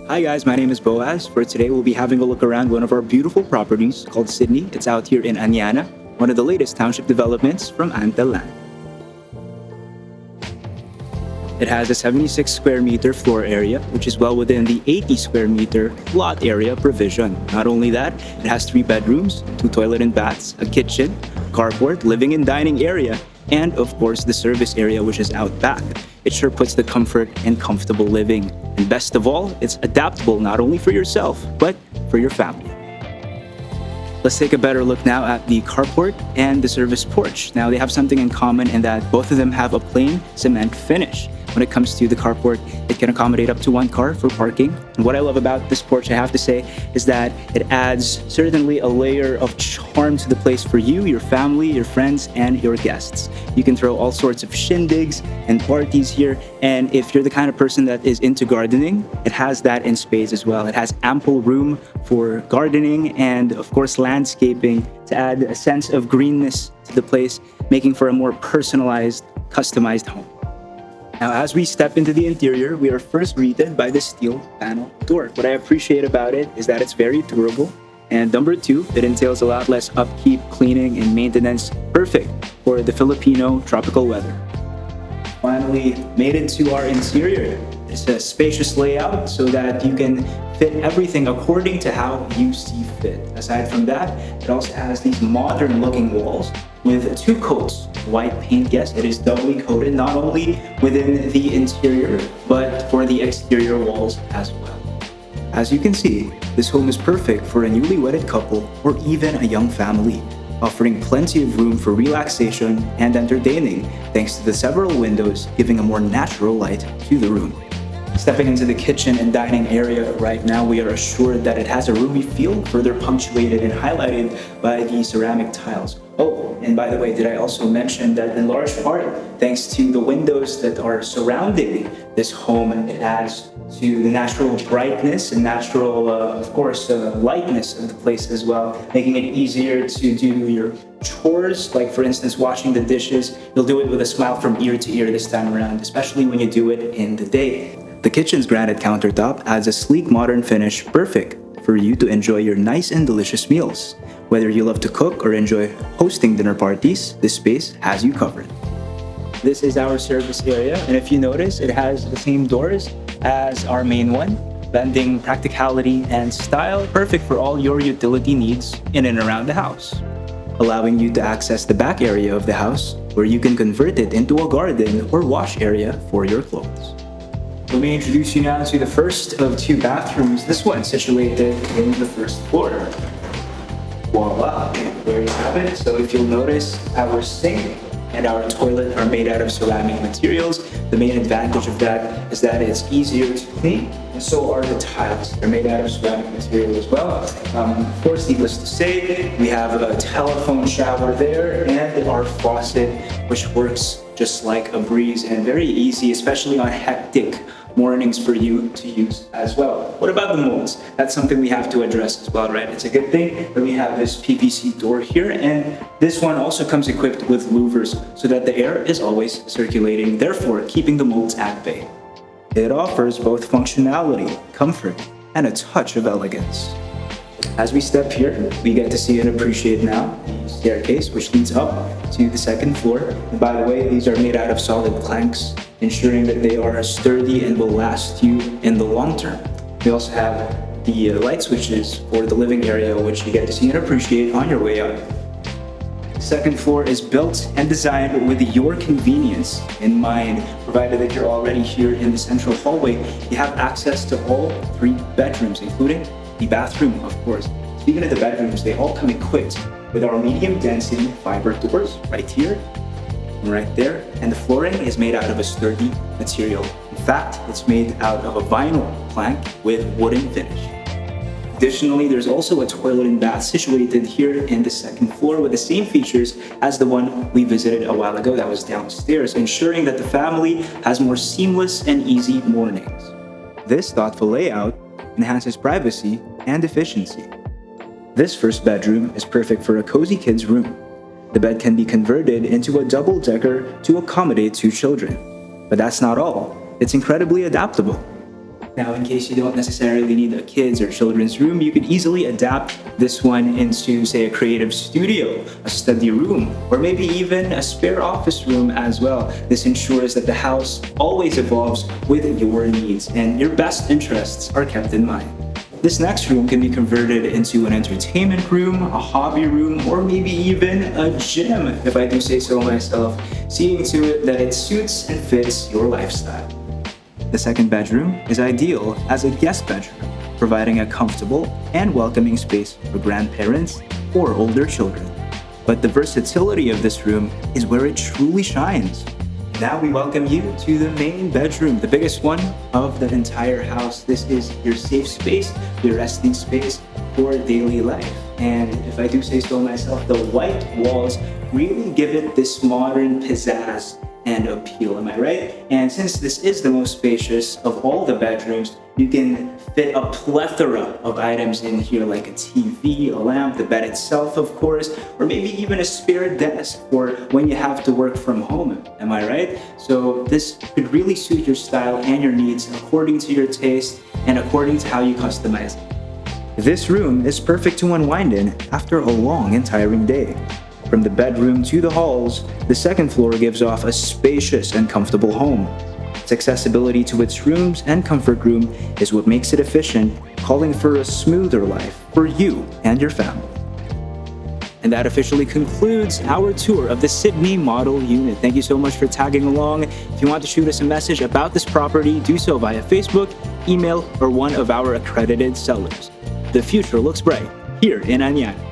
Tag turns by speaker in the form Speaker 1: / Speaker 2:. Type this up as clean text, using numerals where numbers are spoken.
Speaker 1: Hi guys, my name is Boaz. For today, we'll be having a look around one of our beautiful properties called Sydney. It's out here in Anyana, one of the latest township developments from Antalan. It has a 76 square meter floor area, which is well within the 80 square meter lot area provision. Not only that, it has 3 bedrooms, 2 toilet and baths, a kitchen, carport, living and dining area, and of course the service area, which is out back. It sure puts the comfort and comfortable living. And best of all, it's adaptable not only for yourself, but for your family. Let's take a better look now at the carport and the service porch. Now they have something in common in that both of them have a plain cement finish. When it comes to the carport, it can accommodate up to 1 car for parking. And what I love about this porch, I have to say, is that it adds certainly a layer of charm to the place for you, your family, your friends, and your guests. You can throw all sorts of shindigs and parties here. And if you're the kind of person that is into gardening, it has that in spades as well. It has ample room for gardening and, of course, landscaping to add a sense of greenness to the place, making for a more personalized, customized home. Now, as we step into the interior, we are first greeted by the steel panel door. What I appreciate about it is that it's very durable. And number 2, it entails a lot less upkeep, cleaning, and maintenance, perfect for the Filipino tropical weather. Finally, made into our interior. It's a spacious layout so that you can fit everything according to how you see fit. Aside from that, it also has these modern looking walls with 2 coats of white paint. Yes, it is doubly coated, not only within the interior, but for the exterior walls as well. As you can see, this home is perfect for a newly wedded couple or even a young family, offering plenty of room for relaxation and entertaining thanks to the several windows giving a more natural light to the room. Stepping into the kitchen and dining area right now, we are assured that it has a roomy feel, further punctuated and highlighted by the ceramic tiles. Oh, and by the way, did I also mention that in large part, thanks to the windows that are surrounding this home, it adds to the natural brightness and natural, lightness of the place as well, making it easier to do your chores, like for instance, washing the dishes. You'll do it with a smile from ear to ear this time around, especially when you do it in the day. The kitchen's granite countertop adds a sleek modern finish, perfect for you to enjoy your nice and delicious meals. Whether you love to cook or enjoy hosting dinner parties, this space has you covered. This is our service area, and if you notice, it has the same doors as our main one, blending practicality and style, perfect for all your utility needs in and around the house, allowing you to access the back area of the house where you can convert it into a garden or wash area for your clothes. Let me introduce you now to the first of 2 bathrooms, this one situated in the first floor. Voila, there you have it. So if you'll notice, our sink and our toilet are made out of ceramic materials. The main advantage of that is that it's easier to clean, and so are the tiles. They're made out of ceramic material as well. Of course, needless to say, we have a telephone shower there and our faucet, which works just like a breeze and very easy, especially on hectic mornings for you to use as well. What about the molds? That's something we have to address as well, right? It's a good thing that we have this PVC door here, and this one also comes equipped with louvers so that the air is always circulating, therefore keeping the molds at bay. It offers both functionality, comfort, and a touch of elegance. As we step here, we get to see and appreciate now the staircase, which leads up to the 2nd floor. And by the way, these are made out of solid planks, ensuring that they are sturdy and will last you in the long term. We also have the light switches for the living area, which you get to see and appreciate on your way up. The 2nd floor is built and designed with your convenience in mind. Provided that you're already here in the central hallway, you have access to all 3 bedrooms, including the bathroom, of course. Speaking of the bedrooms, they all come equipped with our medium density fiber doors right here and right there, and the flooring is made out of a sturdy material. In fact, it's made out of a vinyl plank with wooden finish. Additionally, there's also a toilet and bath situated here in the 2nd floor with the same features as the one we visited a while ago that was downstairs, ensuring that the family has more seamless and easy mornings. This thoughtful layout enhances privacy and efficiency. This first bedroom is perfect for a cozy kid's room. The bed can be converted into a double-decker to accommodate 2 children. But that's not all. It's incredibly adaptable. Now, in case you don't necessarily need a kids or children's room, you could easily adapt this one into, say, a creative studio, a study room, or maybe even a spare office room as well. This ensures that the house always evolves with your needs and your best interests are kept in mind. This next room can be converted into an entertainment room, a hobby room, or maybe even a gym, if I do say so myself, seeing to it that it suits and fits your lifestyle. The second bedroom is ideal as a guest bedroom, providing a comfortable and welcoming space for grandparents or older children. But the versatility of this room is where it truly shines. Now we welcome you to the main bedroom, the biggest one of the entire house. This is your safe space, your resting space for daily life. And if I do say so myself, the white walls really give it this modern pizzazz and appeal, am I right? And since this is the most spacious of all the bedrooms, you can fit a plethora of items in here, like a TV, a lamp, the bed itself, of course, or maybe even a spare desk for when you have to work from home, am I right? So this could really suit your style and your needs according to your taste and according to how you customize it. This room is perfect to unwind in after a long and tiring day. From the bedroom to the halls, the second floor gives off a spacious and comfortable home. Its accessibility to its rooms and comfort room is what makes it efficient, calling for a smoother life for you and your family. And that officially concludes our tour of the Sydney Model Unit. Thank you so much for tagging along. If you want to shoot us a message about this property, do so via Facebook, email, or one of our accredited sellers. The future looks bright here in Anyana.